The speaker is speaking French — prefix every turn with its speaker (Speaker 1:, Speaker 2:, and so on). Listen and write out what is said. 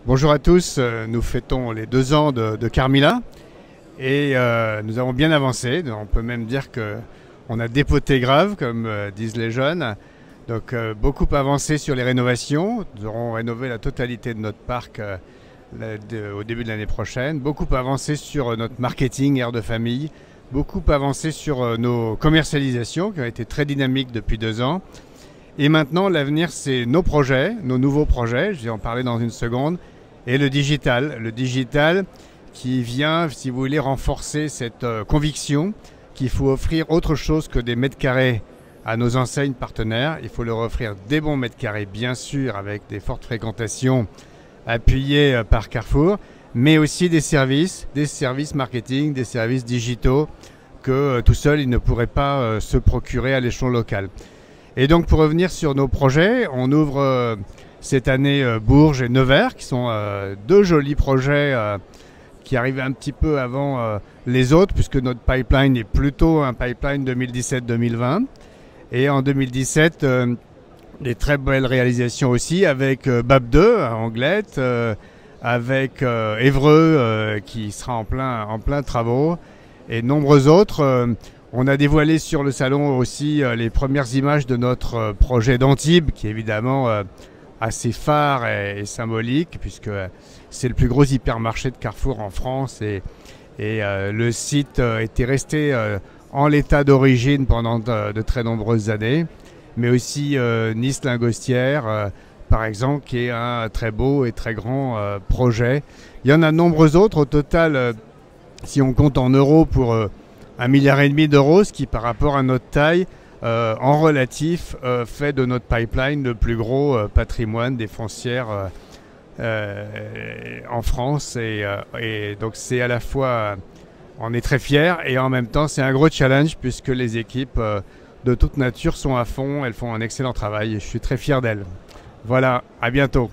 Speaker 1: Bonjour à tous, nous fêtons les 2 ans de Carmila et nous avons bien avancé. On peut même dire qu'on a dépoté grave, comme disent les jeunes. Donc beaucoup avancé sur les rénovations. Nous aurons rénové la totalité de notre parc au début de l'année prochaine. Beaucoup avancé sur notre marketing aire de famille. Beaucoup avancé sur nos commercialisations qui ont été très dynamiques depuis 2 ans. Et maintenant, l'avenir, c'est nos projets, nos nouveaux projets, je vais en parler dans une seconde, et le digital. Le digital qui vient, si vous voulez, renforcer cette conviction qu'il faut offrir autre chose que des mètres carrés à nos enseignes partenaires. Il faut leur offrir des bons mètres carrés, bien sûr, avec des fortes fréquentations appuyées par Carrefour, mais aussi des services marketing, des services digitaux que tout seul, ils ne pourraient pas se procurer à l'échelon local. Et donc pour revenir sur nos projets, on ouvre cette année Bourges et Nevers, qui sont deux jolis projets qui arrivent un petit peu avant les autres, puisque notre pipeline est plutôt un pipeline 2017-2020. Et en 2017, des très belles réalisations aussi avec BAP 2 à Anglette, avec Évreux qui sera en plein travaux, et nombreux autres. On a dévoilé sur le salon aussi les premières images de notre projet d'Antibes, qui est évidemment assez phare et symbolique, puisque c'est le plus gros hypermarché de Carrefour en France, et le site était resté en l'état d'origine pendant de très nombreuses années, mais aussi Nice-Lingostière, par exemple, qui est un très beau et très grand projet. Il y en a de nombreux autres. Au total, si on compte en euros, pour 1,5 milliard d'euros, ce qui par rapport à notre taille, en relatif, fait de notre pipeline le plus gros patrimoine des foncières en France. Et donc c'est à la fois, on est très fiers, et en même temps c'est un gros challenge, puisque les équipes de toute nature sont à fond, elles font un excellent travail et je suis très fier d'elles. Voilà, à bientôt.